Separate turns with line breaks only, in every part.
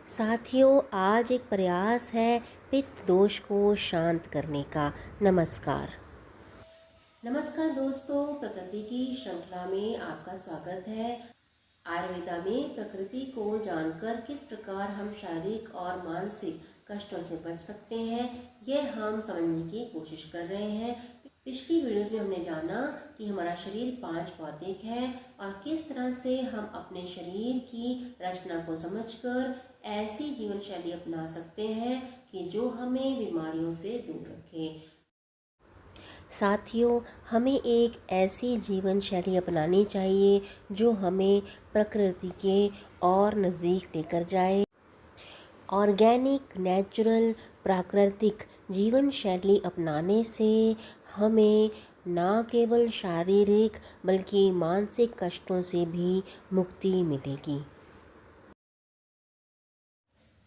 साथियों, आज एक प्रयास है पित्त दोष को शांत करने का। नमस्कार। नमस्कार दोस्तों, प्रकृति की श्रृंखला में आपका स्वागत है। आयुर्वेदा में प्रकृति को जानकर किस प्रकार हम शारीरिक और मानसिक कष्टों से बच सकते हैं, यह हम समझने की कोशिश कर रहे हैं। पिछली वीडियोस में हमने जाना कि हमारा शरीर 5 भौतिक है और किस तरह से हम अपने शरीर की रचना को समझकर ऐसी जीवन शैली अपना सकते हैं कि जो हमें बीमारियों से दूर रखे। साथियों, हमें एक ऐसी जीवन शैली अपनानी चाहिए जो हमें प्रकृति के और नज़दीक लेकर जाए। ऑर्गेनिक, नेचुरल, प्राकृतिक जीवन शैली अपनाने से हमें न केवल शारीरिक बल्कि मानसिक कष्टों से भी मुक्ति मिलेगी।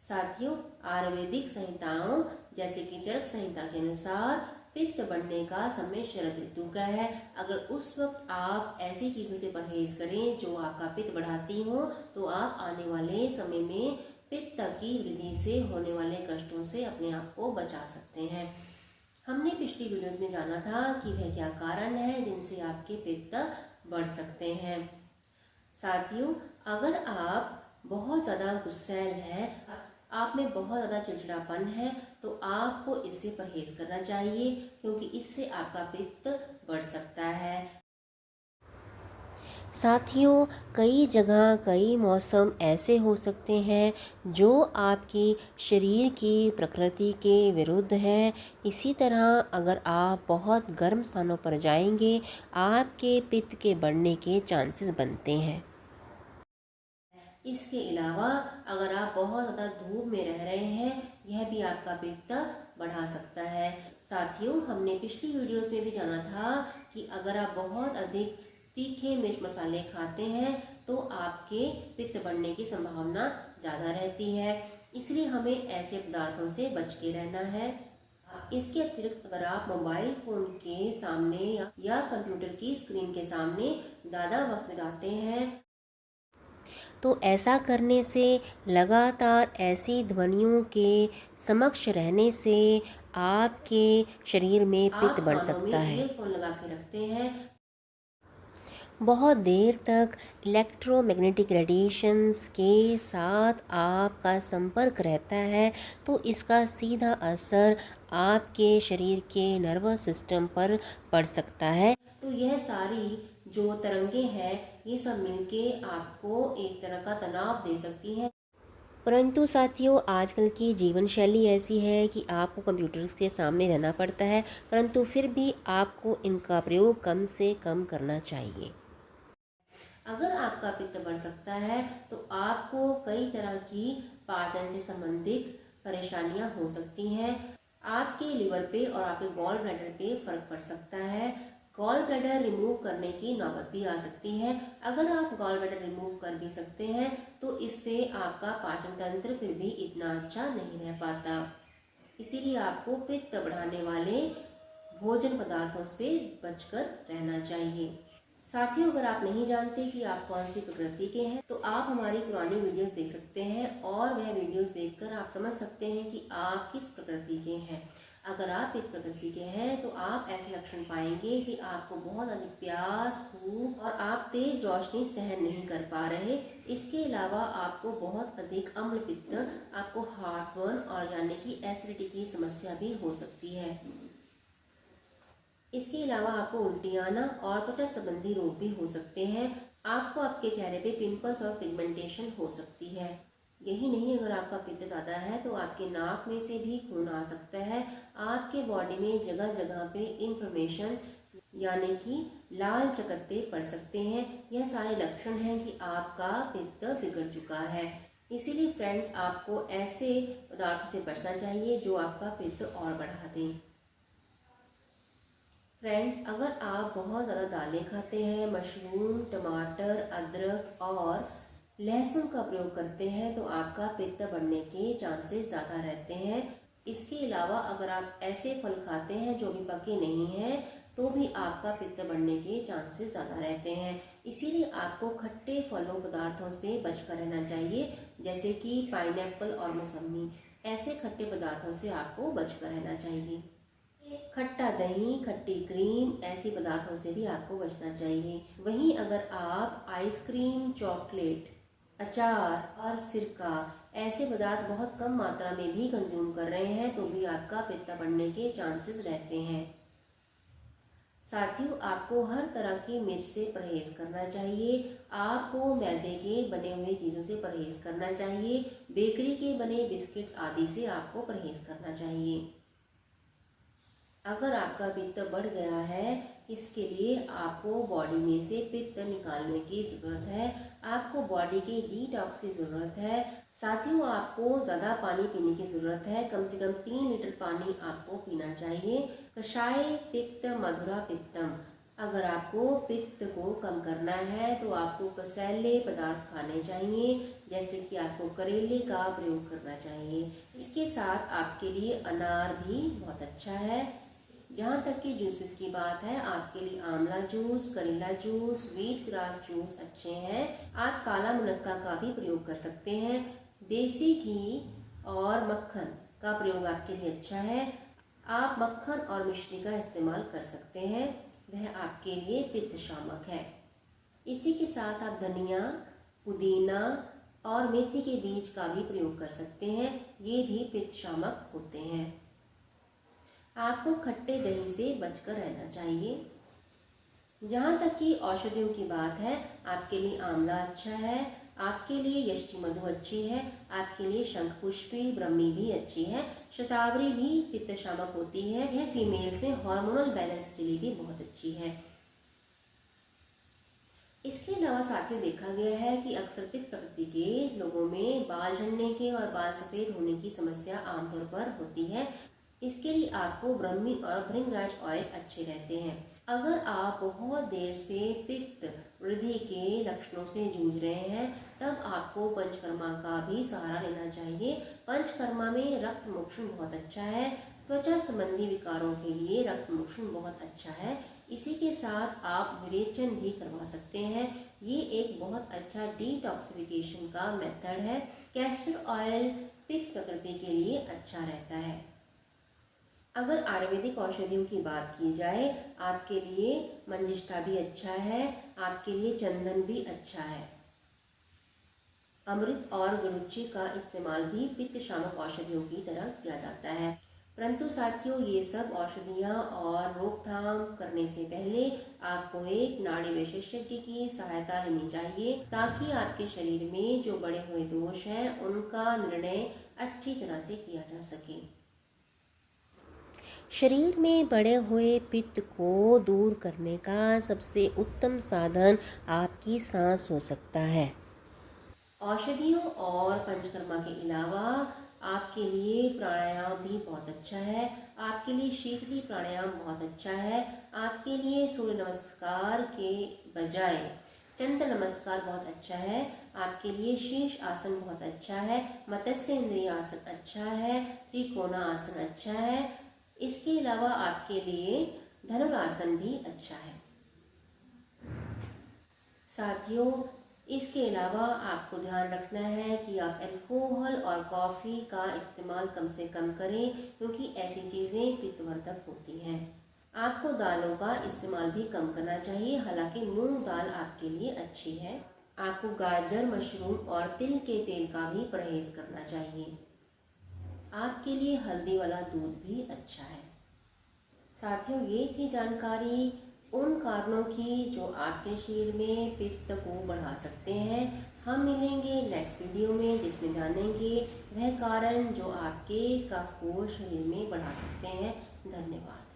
साथियों, आयुर्वेदिक संहिताओं जैसे कि चरक संहिता के अनुसार पित्त बढ़ने का समय शरद ऋतु का है। अगर उस वक्त आप ऐसी चीज़ों से परहेज करें जो आपका पित्त बढ़ाती हो, तो आप आने वाले समय में पित्त की वृद्धि से होने वाले कष्टों से अपने आप को बचा सकते हैं। हमने पिछली वीडियोस में जाना था कि वह क्या कारण है जिनसे आपके पित्त बढ़ सकते हैं। साथियों, अगर आप बहुत ज़्यादा गुस्सैल हैं, आप में बहुत ज़्यादा चिड़चिड़ापन है, तो आपको इससे परहेज करना चाहिए क्योंकि इससे आपका पित्त बढ़ सकता है। साथियों, कई जगह कई मौसम ऐसे हो सकते हैं जो आपकी शरीर की प्रकृति के विरुद्ध हैं। इसी तरह अगर आप बहुत गर्म स्थानों पर जाएंगे, आपके पित्त के बढ़ने के चांसेस बनते हैं। इसके अलावा अगर आप बहुत ज़्यादा धूप में रह रहे हैं, यह भी आपका पित्त बढ़ा सकता है। साथियों, हमने पिछली वीडियोस में भी जाना था कि अगर आप बहुत अधिक तीखे मिर्च मसाले खाते हैं तो आपके पित्त बढ़ने की संभावना ज़्यादा रहती है। इसलिए हमें ऐसे पदार्थों से बच के रहना है। इसके अतिरिक्त अगर आप मोबाइल फ़ोन के सामने या कंप्यूटर की स्क्रीन के सामने ज़्यादा वक्त बिताते हैं, तो ऐसा करने से लगातार ऐसी ध्वनियों के समक्ष रहने से आपके शरीर में पित्त बढ़ सकता है। ईयरफोन लगा के रखते हैं, बहुत देर तक इलेक्ट्रोमैग्नेटिक रेडिएशंस के साथ आपका संपर्क रहता है, तो इसका सीधा असर आपके शरीर के नर्वस सिस्टम पर पड़ सकता है। तो यह सारी जो तरंगे हैं, ये सब मिलके आपको एक तरह का तनाव दे सकती हैं। परंतु साथियों, आजकल की जीवन शैली ऐसी है कि आपको कंप्यूटर्स के सामने रहना पड़ता है, परंतु फिर भी आपको इनका प्रयोग कम से कम करना चाहिए। अगर आपका पित्त बढ़ सकता है तो आपको कई तरह की पाचन से संबंधित परेशानियां हो सकती हैं। आपके लिवर पे और आपके गॉल ब्लैडर पे फर्क पड़ सकता है। गॉल ब्लैडर रिमूव करने की नौबत भी आ सकती है। अगर आप गॉल ब्लैडर रिमूव कर भी सकते हैं तो इससे आपका पाचन तंत्र फिर भी इतना अच्छा नहीं रह पाता। इसीलिए आपको पित्त बढ़ाने वाले भोजन पदार्थों से बचकर रहना चाहिए। साथियों, अगर आप नहीं जानते कि आप कौन सी प्रकृति के हैं, तो आप हमारी पुरानी वीडियोस देख सकते हैं और वह वीडियोस देखकर आप समझ सकते हैं कि आप किस प्रकृति के हैं। अगर आप एक प्रकृति के हैं तो आप ऐसे लक्षण पाएंगे कि आपको बहुत अधिक प्यास, भूख और आप तेज रोशनी सहन नहीं कर पा रहे। इसके अलावा आपको बहुत अधिक अम्ल पित्त, आपको हार्टबर्न और यानी कि एसिडिटी की समस्या भी हो सकती है। इसके अलावा आपको उल्टी आना और त्वचा संबंधी रोग भी हो सकते हैं। आपको आपके चेहरे पे पिंपल्स और पिगमेंटेशन हो सकती है। यही नहीं, अगर आपका पित्त ज़्यादा है तो आपके नाक में से भी खून आ सकता है। आपके बॉडी में जगह जगह पे इन्फ्लेमेशन यानी कि लाल चकत्ते पड़ सकते हैं। यह सारे लक्षण हैं कि आपका पित्त बिगड़ चुका है। इसीलिए फ्रेंड्स, आपको ऐसे पदार्थों से बचना चाहिए जो आपका पित्त और बढ़ा दें। फ्रेंड्स, अगर आप बहुत ज़्यादा दालें खाते हैं, मशरूम, टमाटर, अदरक और लहसुन का प्रयोग करते हैं तो आपका पित्त बढ़ने के चांसेस ज़्यादा रहते हैं। इसके अलावा अगर आप ऐसे फल खाते हैं जो भी पके नहीं हैं, तो भी आपका पित्त बढ़ने के चांसेस ज़्यादा रहते हैं। इसीलिए आपको खट्टे फलों पदार्थों से बचकर रहना चाहिए, जैसे कि पाइनएप्पल और मौसमी। ऐसे खट्टे पदार्थों से आपको बचकर रहना चाहिए। खट्टा दही, खट्टी क्रीम, ऐसे पदार्थों से भी आपको बचना चाहिए। वहीं अगर आप आइसक्रीम, चॉकलेट, अचार और सिरका ऐसे पदार्थ बहुत कम मात्रा में भी कंज्यूम कर रहे हैं तो भी आपका पित्त बढ़ने के चांसेस रहते हैं। साथियों, आपको हर तरह की मिर्च से परहेज करना चाहिए। आपको मैदे के बने हुए चीज़ों से परहेज करना चाहिए। बेकरी के बने बिस्किट्स आदि से आपको परहेज करना चाहिए। अगर आपका पित्त बढ़ गया है, इसके लिए आपको बॉडी में से पित्त निकालने की ज़रूरत है। आपको बॉडी के डिटॉक्स की ज़रूरत है। साथियों, आपको ज़्यादा पानी पीने की ज़रूरत है। कम से कम 3 लीटर पानी आपको पीना चाहिए। कषाय तिक्त मधुरा पित्तम। अगर आपको पित्त को कम करना है तो आपको कसैले पदार्थ खाने चाहिए, जैसे कि आपको करेले का प्रयोग करना चाहिए। इसके साथ आपके लिए अनार भी बहुत अच्छा है। जहाँ तक कि जूसेस की बात है, आपके लिए आंवला जूस, करेला जूस, व्हीट ग्रास जूस अच्छे हैं। आप काला मुनक्का का भी प्रयोग कर सकते हैं। देसी घी और मक्खन का प्रयोग आपके लिए अच्छा है। आप मक्खन और मिश्री का इस्तेमाल कर सकते हैं, वह आपके लिए पित्त शामक है। इसी के साथ आप धनिया, पुदीना और मेथी के बीज का भी प्रयोग कर सकते हैं, ये भी पित्त शामक होते हैं। आपको खट्टे दही से बचकर रहना चाहिए। जहाँ तक कि औषधियों की बात है, आपके लिए आंवला अच्छा है, आपके लिए यष्टि मधु अच्छी है, आपके लिए शंखपुष्पी, ब्रह्मी भी अच्छी है। शतावरी भी पित्त शामक होती है, यह फीमेल्स में हार्मोनल बैलेंस के लिए भी बहुत अच्छी है। इसके अलावा साथियों, देखा गया है कि अक्सर पित्त प्रकृति के लोगों में बाल झड़ने के और बाल सफेद होने की समस्या आमतौर पर होती है। इसके लिए आपको ब्रह्मी और भृंगराज ऑयल अच्छे रहते हैं। अगर आप बहुत देर से पित्त वृद्धि के लक्षणों से जूझ रहे हैं, तब आपको पंचकर्मा का भी सहारा लेना चाहिए। पंचकर्मा में रक्त मोक्षण बहुत अच्छा है। त्वचा संबंधी विकारों के लिए रक्त मोक्षण बहुत अच्छा है। इसी के साथ आप विरेचन भी करवा सकते हैं। ये एक बहुत अच्छा डिटॉक्सिफिकेशन का मेथड है। कैस्टर ऑयल पित्त प्रकृति के लिए अच्छा रहता है। अगर आयुर्वेदिक औषधियों की बात की जाए, आपके लिए मंजिष्ठा भी अच्छा है, आपके लिए चंदन भी अच्छा है। अमृत और गुरुची का इस्तेमाल भी पित्त शामक औषधियों की तरह किया जाता है। परंतु साथियों, ये सब औषधियाँ और रोकथाम करने से पहले आपको एक नाड़ी विशेषज्ञ की सहायता लेनी चाहिए, ताकि आपके शरीर में जो बढ़े हुए दोष हैं उनका निर्णय अच्छी तरह से किया जा सके। शरीर में बढ़े हुए पित्त को दूर करने का सबसे उत्तम साधन आपकी सांस हो सकता है। औषधियों और पंचकर्मा के अलावा आपके लिए प्राणायाम भी बहुत अच्छा है। आपके लिए शीतली प्राणायाम बहुत अच्छा है। आपके लिए सूर्य नमस्कार के बजाय चंद्र नमस्कार बहुत अच्छा है। आपके लिए शीर्ष आसन बहुत अच्छा है। मत्स्य इंद्रिय आसन अच्छा है। त्रिकोणा आसन अच्छा है। इसके अलावा आपके लिए धनुरासन भी अच्छा है। साथियों, इसके अलावा आपको ध्यान रखना है कि आप अल्कोहल और कॉफ़ी का इस्तेमाल कम से कम करें, क्योंकि ऐसी चीज़ें पित्तवर्धक होती हैं। आपको दालों का इस्तेमाल भी कम करना चाहिए, हालांकि मूंग दाल आपके लिए अच्छी है। आपको गाजर, मशरूम और तिल के तेल का भी परहेज करना चाहिए। आपके लिए हल्दी वाला दूध भी अच्छा है। साथियों, ये थी जानकारी उन कारणों की जो आपके शरीर में पित्त को बढ़ा सकते हैं। हम मिलेंगे नेक्स्ट वीडियो में, जिसमें जानेंगे वह कारण जो आपके कफ को शरीर में बढ़ा सकते हैं। धन्यवाद।